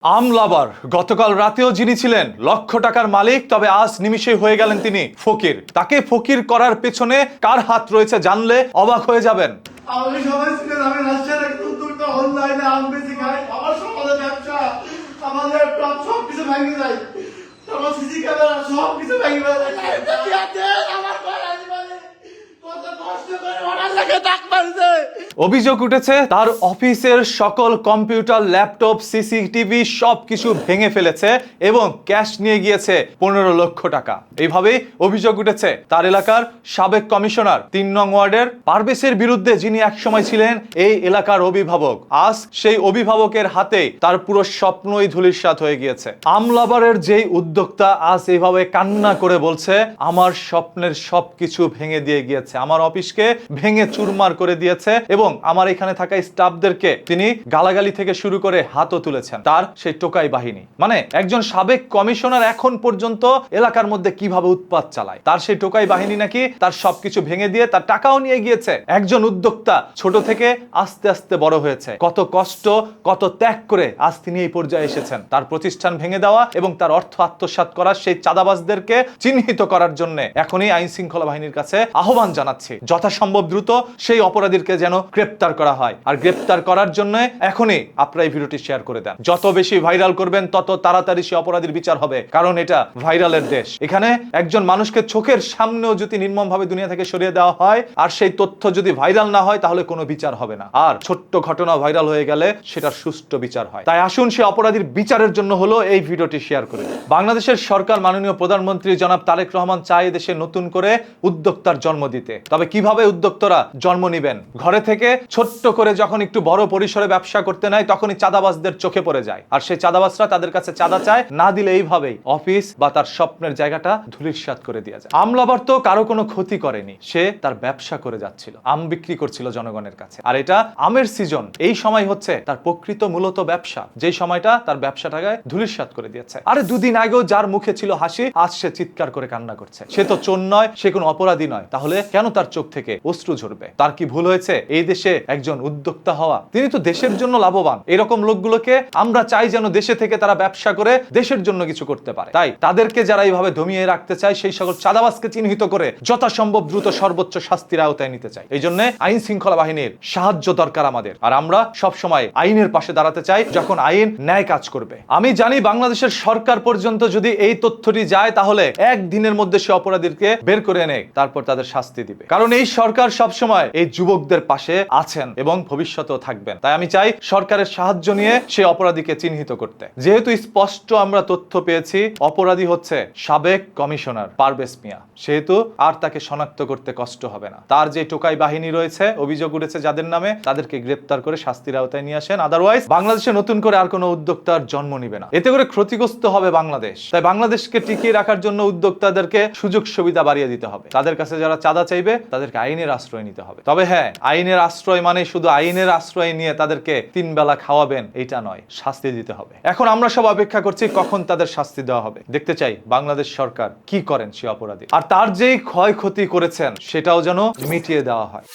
আমলাবার গতকাল রাতেও যিনি ছিলেন লক্ষ টাকার মালিক, তবে আজ নিমিষেই হয়ে গেলেন তিনি ফকির। তাকে ফকির করার পেছনে কার হাত রয়েছে জানলে অবাক হয়ে যাবেন। আমি সবাই ছিলেন, আমি রাজশাহীর একটা উদ্যোক্তা অনলাইনে আম বেশি খাই, আমার সমাজের ব্যবসা, আমাদের প্রাণ সবকিছু ভেঙে যায়, আমার সিসি ক্যামেরা সবকিছু ভেঙে যায়। আমার ঘর আসবানে কত কষ্ট করে অর্ডার লাগে ডাক মারছে। অভিযোগ উঠেছে তার অফিসের সকল কম্পিউটার, ল্যাপটপ, সিসিটিভি সবকিছু ভেঙে ফেলেছে এবং ক্যাশ নিয়ে গিয়েছে 15 লক্ষ টাকা। এইভাবেই অভিযোগ উঠেছে তার এলাকার সাবেক কমিশনার 3 নং ওয়ার্ডের পারভেজের বিরুদ্ধে, যিনি একসময় ছিলেন এই এলাকার অভিভাবক। আজ সেই অভিভাবকের হাতে তার পুরো স্বপ্নই ধূলিসাৎ হয়ে গিয়েছে। আমলাবারের যেই উদ্যোক্তা আজ এইভাবে কান্না করে বলছে, আমার স্বপ্নের সবকিছু ভেঙে দিয়ে গিয়েছে, আমার অফিসকে ভেঙে চুরমার করে দিয়েছে এবং আমার এখানে থাকা স্টাফদেরকে তিনি গালাগালি থেকে শুরু করে হাতও তুলেছেন। তার সেই টোকাই বাহিনী, মানে একজন সাবেক কমিশনার এখন পর্যন্ত এলাকার মধ্যে কিভাবে উৎপাত চালায়, তার সেই টোকাই বাহিনী নাকি তার সবকিছু ভেঙে দিয়ে তার টাকাও নিয়ে গিয়েছে। একজন উদ্যোক্তা ছোট থেকে আস্তে আস্তে বড় হয়েছে, কত কষ্ট কত ত্যাগ করে আজ তিনি এই পর্যায়ে এসেছেন। তার প্রতিষ্ঠান ভেঙে দেওয়া এবং তার অর্থ আত্মসাৎ করার সেই চাঁদাবাজদেরকে চিহ্নিত করার জন্য এখনই আইন শৃঙ্খলা বাহিনীর কাছে আহ্বান জানাচ্ছি, যথাসম্ভব দ্রুত সেই অপরাধীকে যেন গ্রেপ্তার করা হয়। আর গ্রেপ্তার করার জন্য এখনই আপনারা এই ভিডিওটি শেয়ার করে দেন। যত বেশি ভাইরাল করবেন তত তাড়াতাড়ি সেই অপরাধীর বিচার হবে, কারণ এটা ভাইরালের দেশ। এখানে একজন মানুষকে চোখের সামনেও যদি নির্মমভাবে দুনিয়া থেকে সরিয়ে দেওয়া হয় আর সেই তথ্য যদি ভাইরাল না হয় তাহলে কোনো বিচার হবে না। আর ছোট্ট ঘটনা ভাইরাল হয়ে গেলে সেটার সুষ্ঠু বিচার হয়। তাই আসুন সেই অপরাধীর বিচারের জন্য হলো এই ভিডিওটি শেয়ার করে দিন। বাংলাদেশের সরকার, মাননীয় প্রধানমন্ত্রী জনাব তারেক রহমান চায় দেশে নতুন করে উদ্যোক্তার জন্ম দিতে। তবে কিভাবে উদ্যোক্তারা জন্ম নিবেন? ঘরে থেকে ছোট্ট করে যখন একটু বড় পরিসরে ব্যবসা করতে নেয় তখনই চাঁদাবাজদের চোখে পড়ে যায়, আর সেই চাঁদাবাজরা তাদের কাছে চাঁদা চায়, না দিলে এইভাবেই অফিস বা তার স্বপ্নের জায়গাটা ধূলিসাৎ করে দেওয়া যায়। আমলাবার তো কারো কোনো ক্ষতি করেনি, সে তার ব্যবসা করে যাচ্ছিল, আম বিক্রি করছিল জনগণের কাছে। আর এটা আমের সিজন, এই সময় হচ্ছে তার প্রকৃত মূলত ব্যবসা, যেই সময়টা তার ব্যবসাটাকে ধূলিসাৎ করে দিয়েছে। আরে দুদিন আগেও যার মুখে ছিল হাসি, আজ সে চিৎকার করে কান্না করছে। সে তো চোর নয়, সে কোনো অপরাধী নয়, তাহলে কেন তার চোখ থেকে অশ্রু ঝরবে? তার কি ভুল হয়েছে এই দেশে একজন উদ্যোক্তা হওয়া? তিনি তো দেশের জন্য লাভবান। এরকম লোকগুলোকে আমরা চাই যেন দেশে থেকে তারা ব্যবসা করে দেশের জন্য কিছু করতে পারে। তাই তাদেরকে যারা এইভাবে দমিয়ে রাখতে চায়, সেই সকল চাঁদাবাজকে চিহ্নিত করে যথাসম্ভব দ্রুত সর্বোচ্চ শাস্তির আওতায় নিতে চাই। এই জন্য আইন শৃঙ্খলা বাহিনীর সাহায্য দরকার আমাদের, আর আমরা সব সময় আইনের পাশে দাঁড়াতে চাই যখন আইন ন্যায় কাজ করবে। আমি জানি বাংলাদেশের সরকার পর্যন্ত যদি এই তথ্যটি যায় তাহলে একদিনের মধ্যে সে অপরাধীকে বের করে এনে তারপর তাদের শাস্তি দিবে, কারণ এই সরকার সব সময় এই যুবকদের পাশে আছেন এবং ভবিষ্যতেও থাকবেন। তাই আমি চাই সরকারের সাহায্য নিয়ে সেই অপরাধীকে চিহ্নিত করতে। যেহেতু স্পষ্ট আমরা তথ্য পেয়েছি অপরাধী হচ্ছে সাবেক কমিশনার পারভেজ মিয়া, সেহেতু আর তাকে শনাক্ত করতে কষ্ট হবে না। তার যে টোকাই বাহিনী রয়েছে, অভিযোগ উঠেছে যাদের নামে, তাদেরকে গ্রেপ্তার করে শাস্তির আওতায় নিয়ে আসেন। আদারওয়াইজ বাংলাদেশে নতুন করে আর কোনো উদ্যোক্তার জন্ম নিবে না, এতে করে ক্ষতিগ্রস্ত হবে বাংলাদেশ। তাই বাংলাদেশকে টিকিয়ে রাখার জন্য উদ্যোক্তাদেরকে সুযোগ সুবিধা বাড়িয়ে দিতে হবে। তাদের কাছে যারা চাঁদা চাইবে তাদেরকে আইনের আশ্রয় নিতে হবে। তবে হ্যাঁ, আইনের আশ্রয় মানে শুধু আইনের আশ্রয় নিয়ে তাদেরকে 3 বেলা খাওয়াবেন এটা নয়, শাস্তি দিতে হবে। এখন আমরা সব অপেক্ষা করছি কখন তাদের শাস্তি দেওয়া হবে। দেখতে চাই বাংলাদেশ সরকার কি করেন সে অপরাধী, আর তার যেই ক্ষয়ক্ষতি করেছেন সেটাও যেন মিটিয়ে দেওয়া হয়।